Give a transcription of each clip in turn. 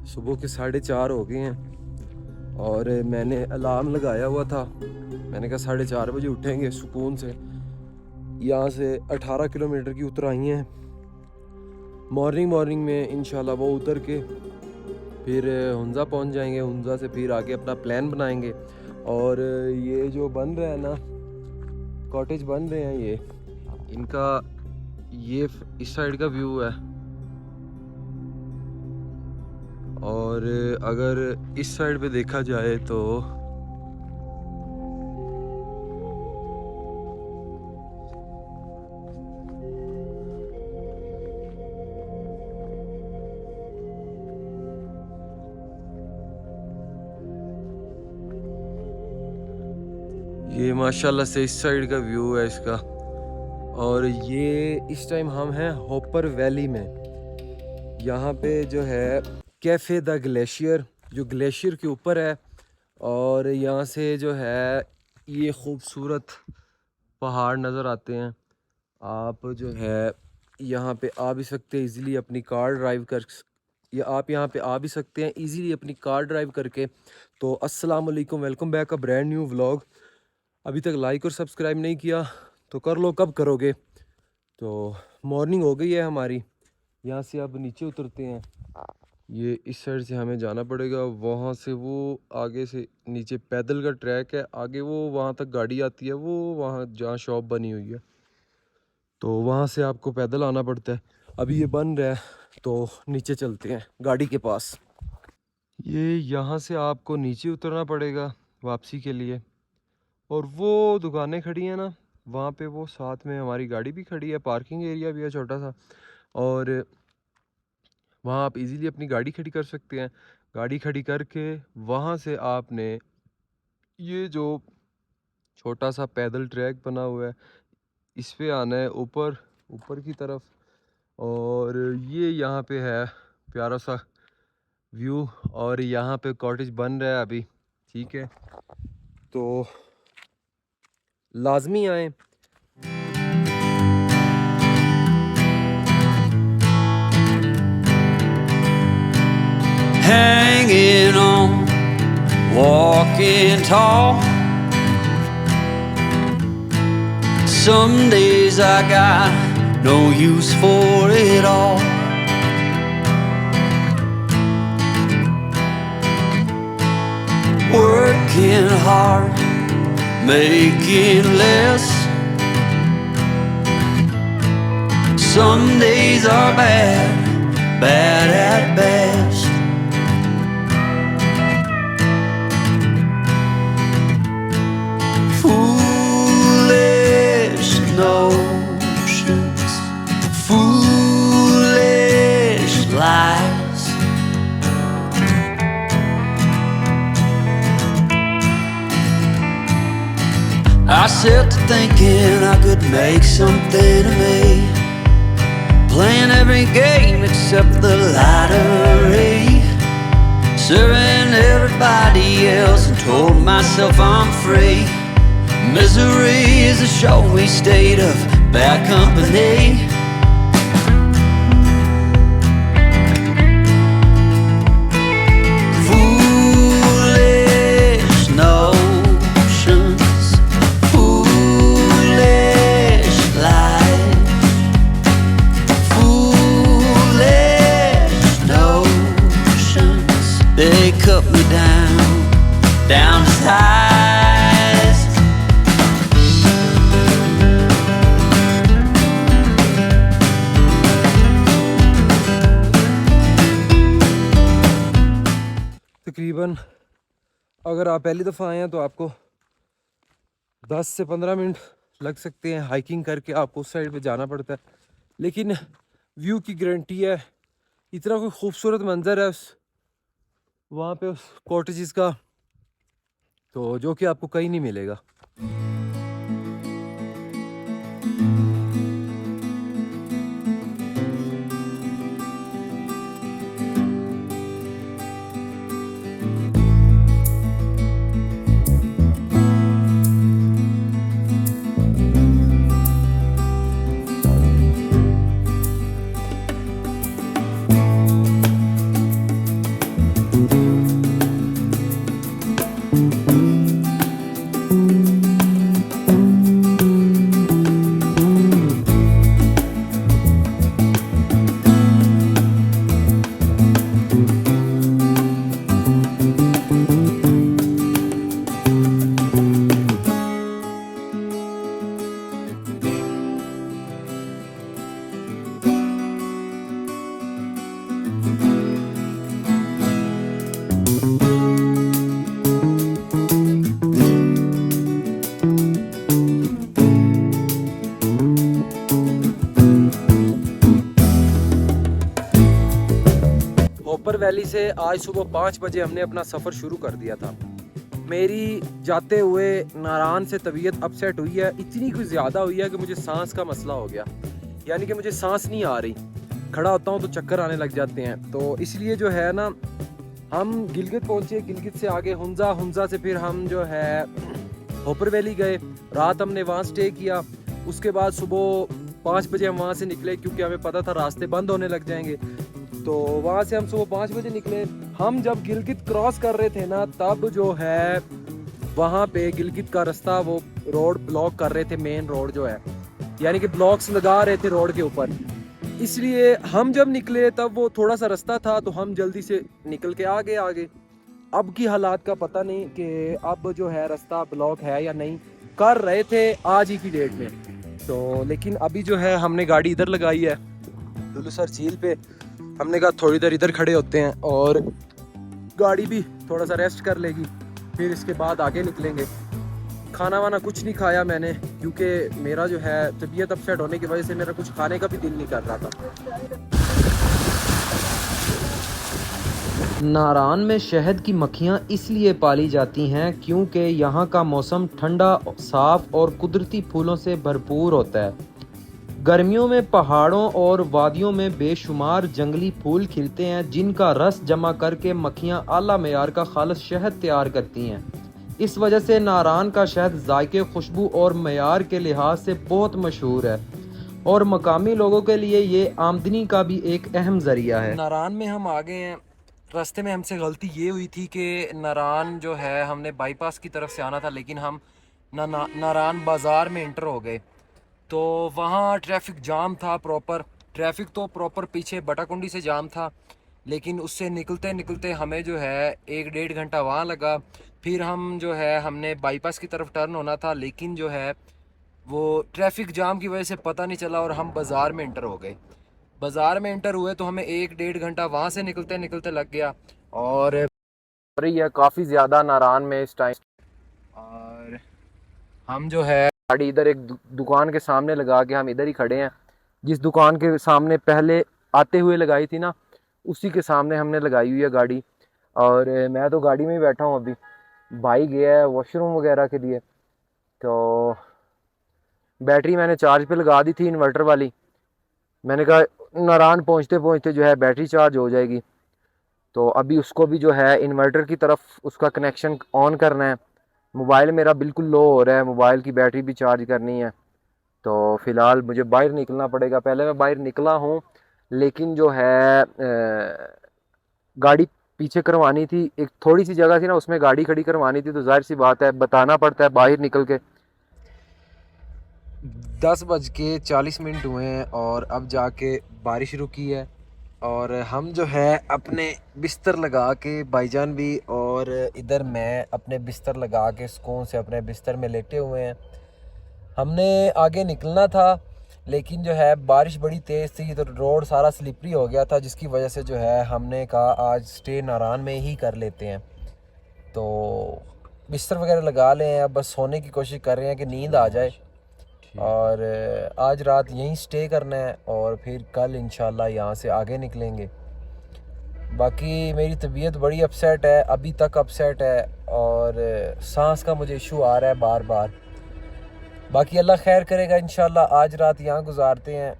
सुबह के 4:30 हो गए हैं और मैंने अलार्म लगाया हुआ था। मैंने कहा 4:30 बजे उठेंगे सुकून से। यहाँ से 18 किलोमीटर की उतराई हैं। मॉर्निंग में इंशाल्लाह वो उतर के फिर हुंजा पहुँच जाएंगे। हुंजा से फिर आगे अपना प्लान बनाएंगे। और ये जो बन रहा है ना, कॉटेज बन रहे हैं, ये इनका ये इस साइड का व्यू है। और अगर इस साइड पे देखा जाए तो ये माशाल्लाह से इस साइड का व्यू है इसका। और ये इस टाइम हम हैं हॉपर वैली में। यहाँ पे जो है कैफ़े द ग्लेशियर, जो ग्लेशियर के ऊपर है। और यहाँ से जो है ये खूबसूरत पहाड़ नज़र आते हैं। आप जो है यहाँ पे आ भी सकते हैं इजीली अपनी कार ड्राइव कर, या आप यहाँ पे आ भी सकते हैं इजीली अपनी कार ड्राइव करके। तो अस्सलाम वालेकुम, welcome back a brand new vlog. अभी तक लाइक और सब्सक्राइब नहीं किया तो कर लो, कब करोगे। तो मॉर्निंग हो गई है हमारी। यहाँ से अब नीचे उतरते हैं। ये इस साइड से हमें जाना पड़ेगा, वहाँ से वो आगे से नीचे पैदल का ट्रैक है, आगे वो वहाँ तक गाड़ी आती है, वो वहाँ जहाँ शॉप बनी हुई है तो वहाँ से आपको पैदल आना पड़ता है। अभी ये बन रहा है तो नीचे चलते हैं गाड़ी के पास। ये यहाँ से आपको नीचे उतरना पड़ेगा वापसी के लिए। और वो दुकानें खड़ी हैं ना, वहाँ पे वो साथ में हमारी गाड़ी भी खड़ी है, पार्किंग एरिया भी है छोटा सा। और वहाँ आप इजीली अपनी गाड़ी खड़ी कर सकते हैं। गाड़ी खड़ी करके वहाँ से आपने ये जो छोटा सा पैदल ट्रैक बना हुआ है इस पे आना है ऊपर ऊपर की तरफ। और ये यहाँ पे है प्यारा सा व्यू। और यहाँ पे कॉटेज बन रहा है अभी, ठीक है, तो लाजमी आए। Hanging on, walking tall. Some days I got no use for it all. Working hard, making less. Some days are bad, bad at best. Foolish notions, foolish lies. I set to thinking I could make something of me, playing every game except the lottery, serving everybody else and told myself I'm free. Misery is a showy state of bad company. Foolish notions, foolish lies. Foolish notions, they cut me down, down to size. तकरीबन अगर आप पहली दफ़ा आए हैं तो आपको 10 से 15 मिनट लग सकते हैं। हाइकिंग करके आपको उस साइड पे जाना पड़ता है, लेकिन व्यू की गारंटी है। इतना कोई खूबसूरत मंजर है उस वहाँ पे उस कॉटेजेस का, तो जो कि आपको कहीं नहीं मिलेगा। होपर वैली से आज सुबह 5 बजे हमने अपना सफ़र शुरू कर दिया था। मेरी जाते हुए नारान से तबीयत अपसेट हुई है, इतनी कुछ ज़्यादा हुई है कि मुझे सांस का मसला हो गया, यानी कि मुझे सांस नहीं आ रही, खड़ा होता हूँ तो चक्कर आने लग जाते हैं। तो इसलिए जो है ना, हम गिलगित पहुँचे, गिलगित से आगे हुंजा, हुंजा से फिर हम जो है होपर वैली गए, रात हमने वहाँ स्टे किया। उसके बाद सुबह 5 बजे हम वहाँ से निकले, क्योंकि हमें पता था रास्ते बंद होने लग जाएंगे। तो वहाँ से हम सुबह 5 बजे निकले। हम जब गिलगित क्रॉस कर रहे थे ना, तब जो है वहाँ पे गिलगित का रास्ता वो रोड ब्लॉक कर रहे थे, मेन रोड जो है, यानी कि ब्लॉक्स लगा रहे थे रोड के ऊपर। इसलिए हम जब निकले तब वो थोड़ा सा रास्ता था, तो हम जल्दी से निकल के आगे। अब की हालात का पता नहीं कि अब जो है रास्ता ब्लॉक है या नहीं, कर रहे थे आज ही की डेट में। तो लेकिन अभी जो है हमने गाड़ी इधर लगाई है लुलुसर झील पे। हमने कहा थोड़ी देर इधर खड़े होते हैं और गाड़ी भी थोड़ा सा रेस्ट कर लेगी, फिर इसके बाद आगे निकलेंगे। खाना वाना कुछ नहीं खाया मैंने, क्योंकि मेरा जो है तबीयत अपसेट होने की वजह से मेरा कुछ खाने का भी दिल नहीं कर रहा था। नारान में शहद की मक्खियाँ इसलिए पाली जाती हैं क्योंकि यहाँ का मौसम ठंडा, साफ और कुदरती फूलों से भरपूर होता है। गर्मियों में पहाड़ों और वादियों में बेशुमार जंगली फूल खिलते हैं, जिनका रस जमा करके मक्खियाँ आला मेयार का खालिस शहद तैयार करती हैं। इस वजह से नारान का शहद जायके, खुशबू और मेयार के लिहाज से बहुत मशहूर है और मकामी लोगों के लिए ये आमदनी का भी एक अहम जरिया है। नारान में हम आ गए हैं। रास्ते में हमसे गलती ये हुई थी कि नारान जो है हमने बाईपास की तरफ से आना था, लेकिन हम नारान बाज़ार में इंटर हो गए। तो वहाँ ट्रैफिक जाम था, प्रॉपर ट्रैफिक तो प्रॉपर पीछे बटाकुंडी से जाम था, लेकिन उससे निकलते निकलते हमें जो है 1-1.5 घंटा वहाँ लगा। फिर हम जो है हमने बाईपास की तरफ टर्न होना था, लेकिन जो है वो ट्रैफिक जाम की वजह से पता नहीं चला और हम बाज़ार में इंटर हो गए। बाज़ार में इंटर हुए तो हमें 1-1.5 घंटा वहाँ से निकलते निकलते लग गया। और हो रही है काफ़ी ज़्यादा नारान में इस टाइम। और हम जो है गाड़ी इधर एक दुकान के सामने लगा के हम इधर ही खड़े हैं। जिस दुकान के सामने पहले आते हुए लगाई थी ना, उसी के सामने हमने लगाई हुई है गाड़ी। और मैं तो गाड़ी में ही बैठा हूँ अभी। भाई गया है वॉशरूम वगैरह के लिए, तो बैटरी मैंने चार्ज पे लगा दी थी इन्वर्टर वाली। मैंने कहा नारान पहुँचते पहुँचते जो है बैटरी चार्ज हो जाएगी, तो अभी उसको भी जो है इन्वर्टर की तरफ उसका कनेक्शन ऑन करना है। मोबाइल मेरा बिल्कुल लो हो रहा है, मोबाइल की बैटरी भी चार्ज करनी है। तो फ़िलहाल मुझे बाहर निकलना पड़ेगा। पहले मैं बाहर निकला हूँ, लेकिन जो है गाड़ी पीछे करवानी थी, एक थोड़ी सी जगह थी ना, उसमें गाड़ी खड़ी करवानी थी, तो जाहिर सी बात है बताना पड़ता है बाहर निकल के। 10:40 हुए हैं और अब जाके बारिश रुकी है। और हम जो है अपने बिस्तर लगा के, भाईजान भी और इधर मैं अपने बिस्तर लगा के सुकून से अपने बिस्तर में लेटे हुए हैं। हमने आगे निकलना था, लेकिन जो है बारिश बड़ी तेज़ थी तो रोड सारा स्लिपरी हो गया था, जिसकी वजह से जो है हमने कहा आज स्टे नारान में ही कर लेते हैं। तो बिस्तर वगैरह लगा लें हैं, अब बस सोने की कोशिश कर रहे हैं कि नींद आ जाए। और आज रात यहीं स्टे करना है और फिर कल इंशाल्लाह यहाँ से आगे निकलेंगे। बाकी मेरी तबीयत बड़ी अपसेट है, अभी तक अपसेट है, और सांस का मुझे इशू आ रहा है बार बार। बाकी अल्लाह खैर करेगा, इंशाल्लाह आज रात यहाँ गुजारते हैं,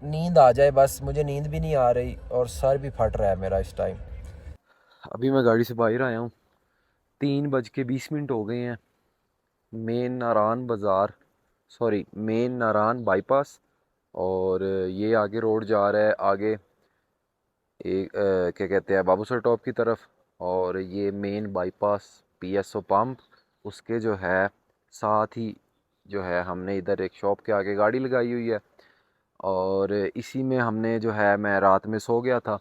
नींद आ जाए बस। मुझे नींद भी नहीं आ रही और सर भी फट रहा है मेरा इस टाइम। अभी मैं गाड़ी से बाहर आया हूँ, 3:20 हो गए हैं। मेन नारान बाज़ार, सॉरी मेन नारान बाईपास, और ये आगे रोड जा रहा है, आगे एक क्या कहते हैं बाबूसर टॉप की तरफ। और ये मेन बाईपास पीएसओ पंप, उसके जो है साथ ही जो है हमने इधर एक शॉप के आगे गाड़ी लगाई हुई है। और इसी में हमने जो है, मैं रात में सो गया था,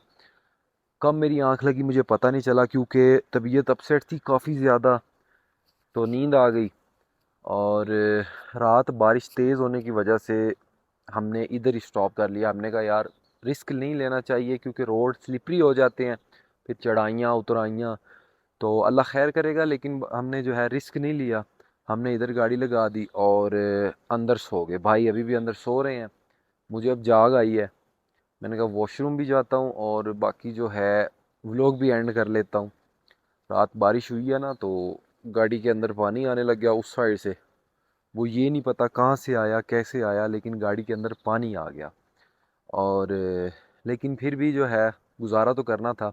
कब मेरी आंख लगी मुझे पता नहीं चला, क्योंकि तबीयत अपसेट थी काफ़ी ज़्यादा, तो नींद आ गई। और रात बारिश तेज़ होने की वजह से हमने इधर ही स्टॉप कर लिया। हमने कहा यार रिस्क नहीं लेना चाहिए, क्योंकि रोड स्लिपरी हो जाते हैं, फिर चढ़ाइयाँ उतराइयाँ, तो अल्लाह खैर करेगा। लेकिन हमने जो है रिस्क नहीं लिया, हमने इधर गाड़ी लगा दी और अंदर सो गए। भाई अभी भी अंदर सो रहे हैं। मुझे अब जाग आई है, मैंने कहा वॉशरूम भी जाता हूँ और बाकी जो है व्लॉग भी एंड कर लेता हूँ। रात बारिश हुई है ना, तो गाड़ी के अंदर पानी आने लग गया उस साइड से। वो ये नहीं पता कहाँ से आया कैसे आया, लेकिन गाड़ी के अंदर पानी आ गया। और लेकिन फिर भी जो है गुजारा तो करना था।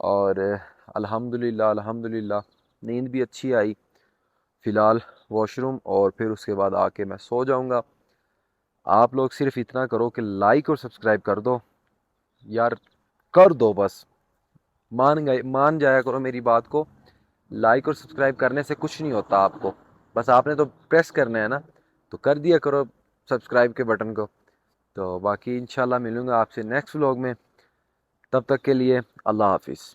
और अल्हम्दुलिल्लाह अल्हम्दुलिल्लाह नींद भी अच्छी आई। फ़िलहाल वॉशरूम और फिर उसके बाद आके मैं सो जाऊंगा। आप लोग सिर्फ इतना करो कि लाइक और सब्सक्राइब कर दो यार, कर दो बस। मान जाया करो मेरी बात को। लाइक और सब्सक्राइब करने से कुछ नहीं होता आपको, बस आपने तो प्रेस करना है ना, तो कर दिया करो सब्सक्राइब के बटन को। तो बाकी इंशाल्लाह मिलूंगा आपसे नेक्स्ट व्लॉग में। तब तक के लिए अल्लाह हाफिज़।